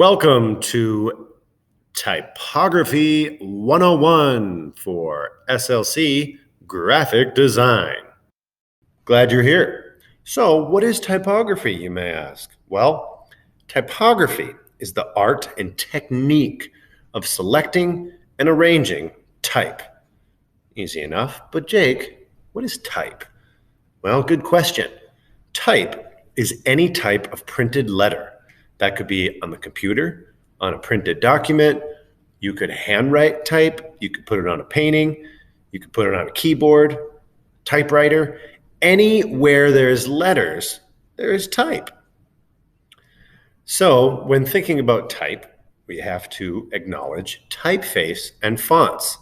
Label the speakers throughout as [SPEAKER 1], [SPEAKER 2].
[SPEAKER 1] Welcome to Typography 101 for SLC Graphic Design. Glad you're here. So, what is typography, you may ask? Well, typography is the art and technique of selecting and arranging type. Easy enough, but Jake, what is type? Well, good question. Type is any type of printed letter. That could be on the computer, on a printed document. You could handwrite type. You could put it on a painting. You could put it on a keyboard, typewriter. Anywhere there's letters, there is type. So when thinking about type, we have to acknowledge typeface and fonts,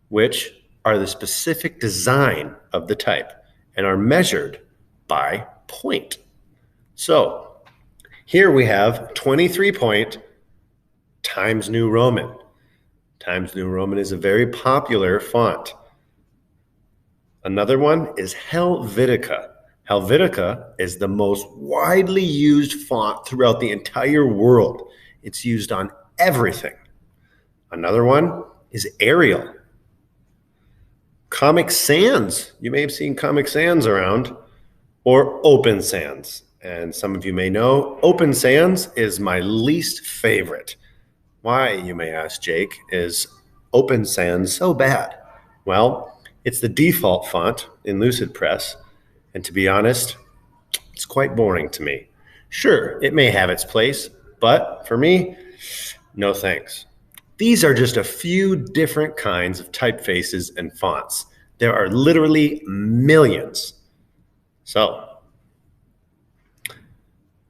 [SPEAKER 1] which are the specific design of the type and are measured by point. So here we have 23 point Times New Roman. Times New Roman is a very popular font. Another one is Helvetica. Helvetica is the most widely used font throughout the entire world. It's used on everything. Another one is Arial. Comic Sans. You may have seen Comic Sans around, or Open Sans. And some of you may know, Open Sans is my least favorite. Why, you may ask, Jake, is Open Sans so bad? Well, it's the default font in LucidPress, and to be honest, it's quite boring to me. Sure, it may have its place, but for me, no thanks. These are just a few different kinds of typefaces and fonts. There are literally millions. So,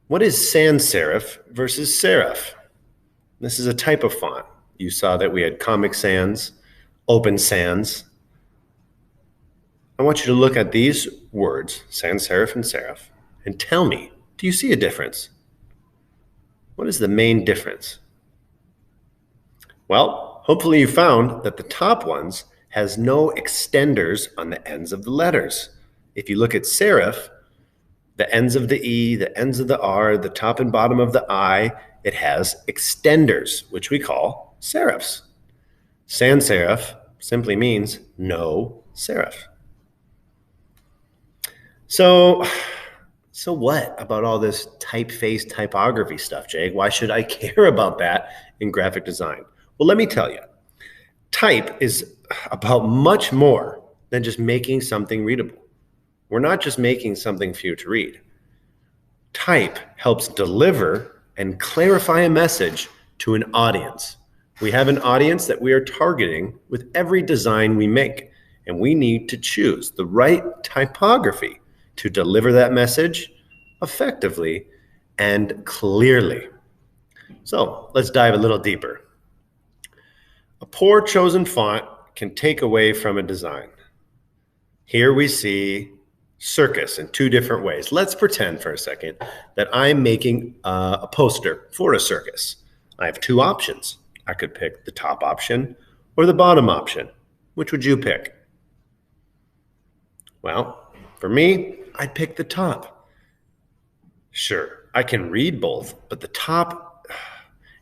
[SPEAKER 1] what is sans serif versus serif? This is a type of font. You saw that we had Comic Sans, Open Sans. I want you to look at these words, sans serif and serif, and tell me, do you see a difference? What is the main difference? Well, hopefully you found that the top ones has no extenders on the ends of the letters. If you look at serif, the ends of the E, the ends of the R, the top and bottom of the I, it has extenders, which we call serifs. Sans serif simply means no serif. So what about all this typeface typography stuff, Jake? Why should I care about that in graphic design? Well, let me tell you. Type is about much more than just making something readable. We're not just making something for you to read. Type helps deliver and clarify a message to an audience. We have an audience that we are targeting with every design we make, and we need to choose the right typography to deliver that message effectively and clearly. So let's dive a little deeper. A poor chosen font can take away from a design. Here we see circus in two different ways. Let's pretend for a second that I'm making a poster for a circus. I have two options. I could pick the top option or the bottom option. Which would you pick? Well, for me, I'd pick the top. Sure, I can read both, but the top,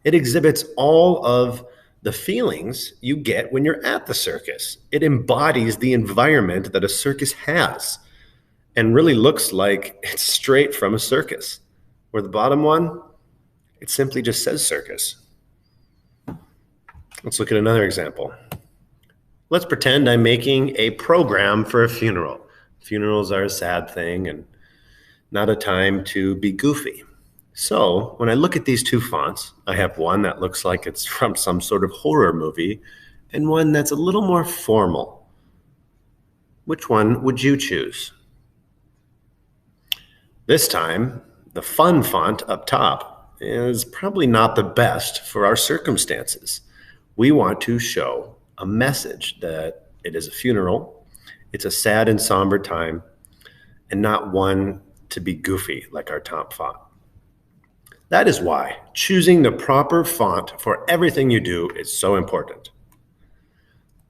[SPEAKER 1] it exhibits all of the feelings you get when you're at the circus. It embodies the environment that a circus has and really looks like it's straight from a circus. Where the bottom one, it simply just says circus. Let's look at another example. Let's pretend I'm making a program for a funeral. Funerals are a sad thing and not a time to be goofy. So when I look at these two fonts, I have one that looks like it's from some sort of horror movie and one that's a little more formal. Which one would you choose? This time, the fun font up top is probably not the best for our circumstances. We want to show a message that it is a funeral, it's a sad and somber time, and not one to be goofy like our top font. That is why choosing the proper font for everything you do is so important.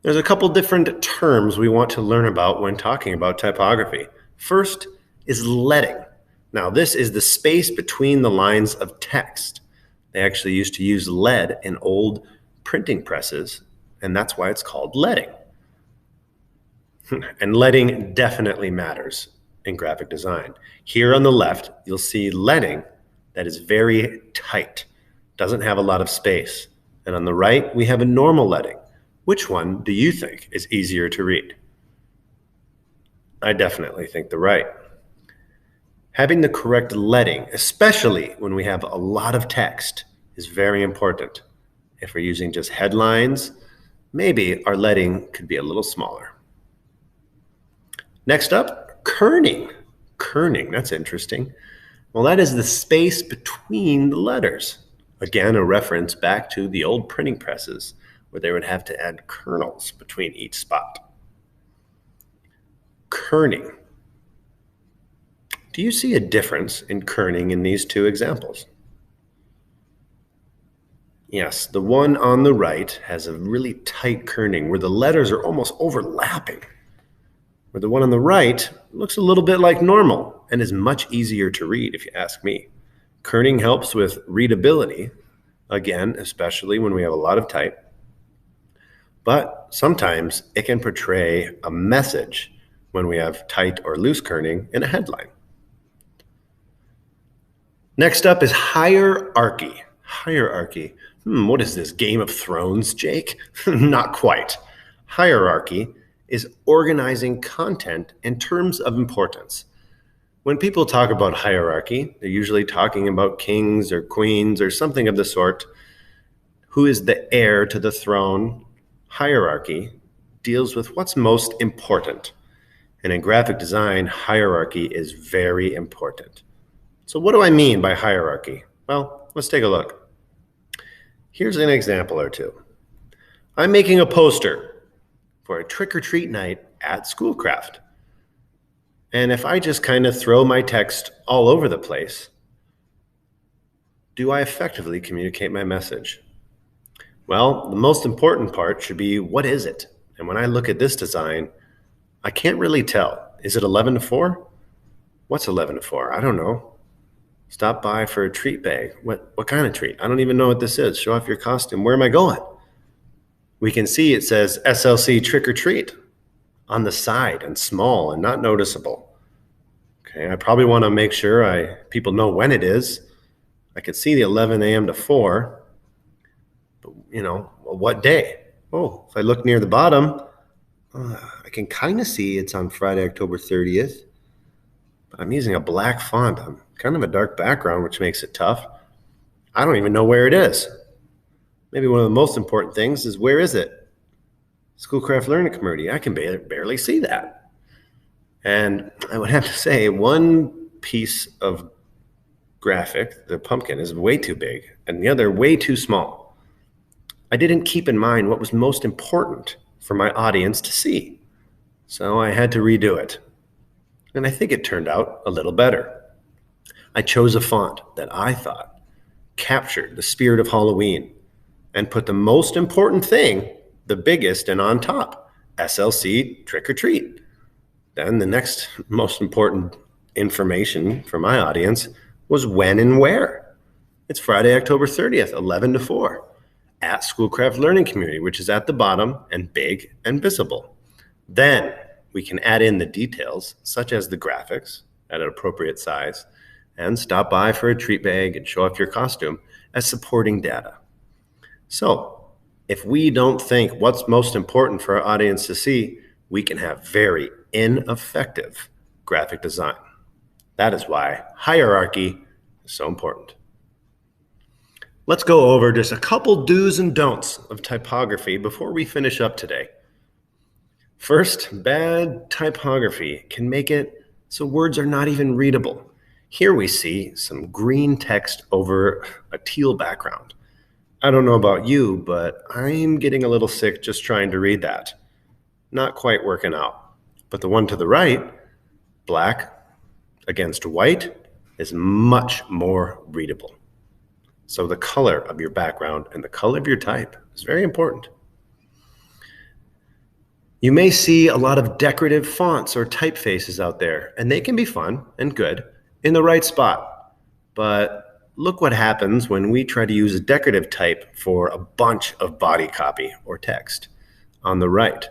[SPEAKER 1] There's a couple different terms we want to learn about when talking about typography. First is leading. Now, this is the space between the lines of text. They actually used to use lead in old printing presses, and that's why it's called leading. And leading definitely matters in graphic design. Here on the left, you'll see leading that is very tight, doesn't have a lot of space. And on the right, we have a normal leading. Which one do you think is easier to read? I definitely think the right. Having the correct leading, especially when we have a lot of text, is very important. If we're using just headlines, maybe our leading could be a little smaller. Next up, kerning. Kerning, that's interesting. Well, that is the space between the letters. Again, a reference back to the old printing presses where they would have to add kernels between each spot. Kerning. Do you see a difference in kerning in these two examples? Yes, the one on the right has a really tight kerning where the letters are almost overlapping. Where the one on the right looks a little bit like normal and is much easier to read, if you ask me. Kerning helps with readability, again, especially when we have a lot of type. But sometimes it can portray a message when we have tight or loose kerning in a headline. Next up is hierarchy. Hierarchy. What is this, Game of Thrones, Jake? Not quite. Hierarchy is organizing content in terms of importance. When people talk about hierarchy, they're usually talking about kings or queens or something of the sort. Who is the heir to the throne? Hierarchy deals with what's most important. And in graphic design, hierarchy is very important. So what do I mean by hierarchy? Well, let's take a look. Here's an example or two. I'm making a poster for a trick-or-treat night at Schoolcraft. And if I just kind of throw my text all over the place, do I effectively communicate my message? Well, the most important part should be, what is it? And when I look at this design, I can't really tell. Is it 11 to 4? What's 11 to 4? I don't know. Stop by for a treat bag. What kind of treat? I don't even know what this is. Show off your costume. Where am I going? We can see it says SLC Trick or Treat on the side and small and not noticeable. Okay, I probably want to make sure people know when it is. I could see the 11 a.m. to 4, but what day? Oh, if I look near the bottom, I can kind of see it's on Friday, October 30th, but I'm using a black font on kind of a dark background, which makes it tough. I don't even know where it is. Maybe one of the most important things is, where is it? Schoolcraft Learning Community. I can barely see that. And I would have to say, one piece of graphic, the pumpkin, is way too big, and the other way too small. I didn't keep in mind what was most important for my audience to see. So I had to redo it. And I think it turned out a little better. I chose a font that I thought captured the spirit of Halloween and put the most important thing, the biggest and on top, SLC Trick or Treat. Then the next most important information for my audience was when and where. It's Friday, October 30th, 11 to 4 at Schoolcraft Learning Community, which is at the bottom and big and visible. Then we can add in the details, such as the graphics at an appropriate size, and stop by for a treat bag and show off your costume as supporting data. So if we don't think what's most important for our audience to see, we can have very ineffective graphic design. That is why hierarchy is so important. Let's go over just a couple do's and don'ts of typography before we finish up today. First, bad typography can make it so words are not even readable. Here we see some green text over a teal background. I don't know about you, but I'm getting a little sick just trying to read that. Not quite working out. But the one to the right, black against white, is much more readable. So the color of your background and the color of your type is very important. You may see a lot of decorative fonts or typefaces out there, and they can be fun and good in the right spot. But look what happens when we try to use a decorative type for a bunch of body copy or text on the right.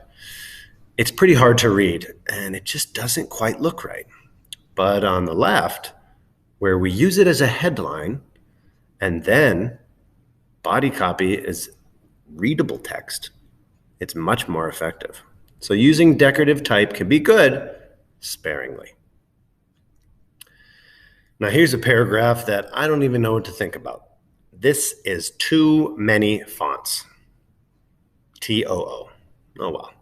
[SPEAKER 1] It's pretty hard to read, and it just doesn't quite look right. But on the left, where we use it as a headline, and then body copy is readable text, it's much more effective. So using decorative type can be good, sparingly. Now here's a paragraph that I don't even know what to think about. This is too many fonts. TOO. Oh well.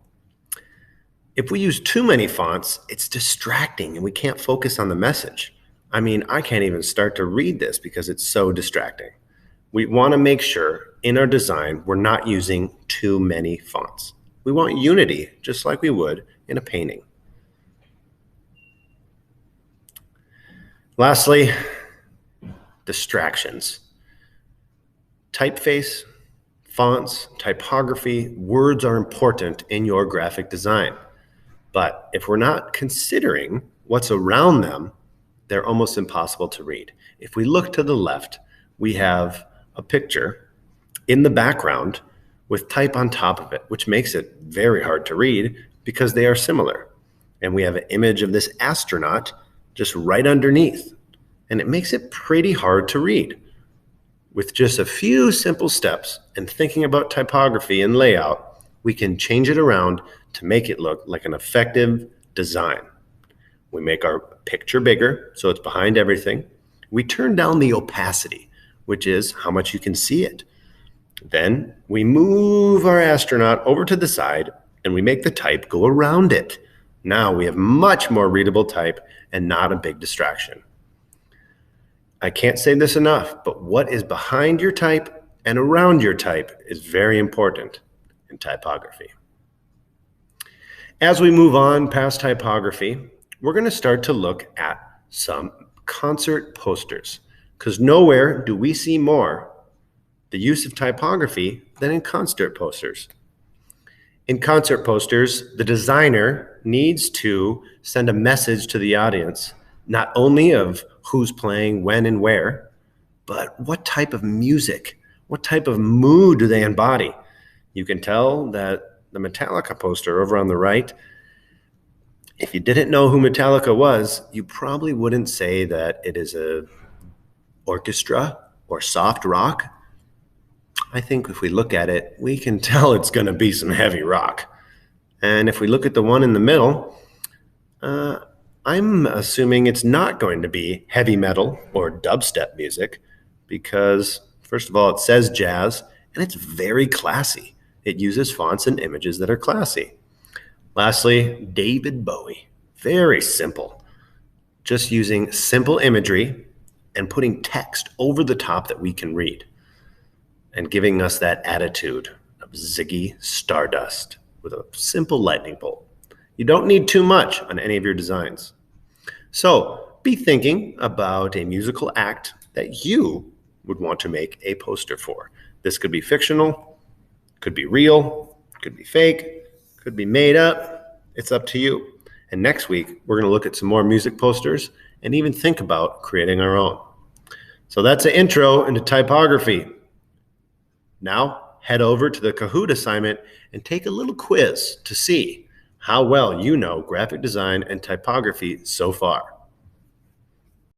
[SPEAKER 1] If we use too many fonts, it's distracting and we can't focus on the message. I mean, I can't even start to read this because it's so distracting. We want to make sure in our design we're not using too many fonts. We want unity, just like we would in a painting. Lastly, distractions. Typeface, fonts, typography, words are important in your graphic design. But if we're not considering what's around them, they're almost impossible to read. If we look to the left, we have a picture in the background with type on top of it, which makes it very hard to read because they are similar. And we have an image of this astronaut just right underneath. And it makes it pretty hard to read. With just a few simple steps and thinking about typography and layout, we can change it around to make it look like an effective design. We make our picture bigger so it's behind everything. We turn down the opacity, which is how much you can see it. Then we move our astronaut over to the side and we make the type go around it. Now we have much more readable type and not a big distraction. I can't say this enough, but what is behind your type and around your type is very important in typography. As we move on past typography, we're going to start to look at some concert posters, because nowhere do we see more the use of typography than in concert posters. In concert posters, the designer needs to send a message to the audience, not only of who's playing, when and where, but what type of music, what type of mood do they embody? You can tell that the Metallica poster over on the right, if you didn't know who Metallica was, you probably wouldn't say that it is a orchestra or soft rock. I think if we look at it, we can tell it's going to be some heavy rock. And if we look at the one in the middle, I'm assuming it's not going to be heavy metal or dubstep music because, first of all, it says jazz and it's very classy. It uses fonts and images that are classy. Lastly, David Bowie. Very simple. Just using simple imagery and putting text over the top that we can read and giving us that attitude of Ziggy Stardust with a simple lightning bolt. You don't need too much on any of your designs. So be thinking about a musical act that you would want to make a poster for. This could be fictional, could be real, could be fake, could be made up. It's up to you. And next week, we're going to look at some more music posters and even think about creating our own. So that's an intro into typography. Now head over to the Kahoot assignment and take a little quiz to see how well you know graphic design and typography so far.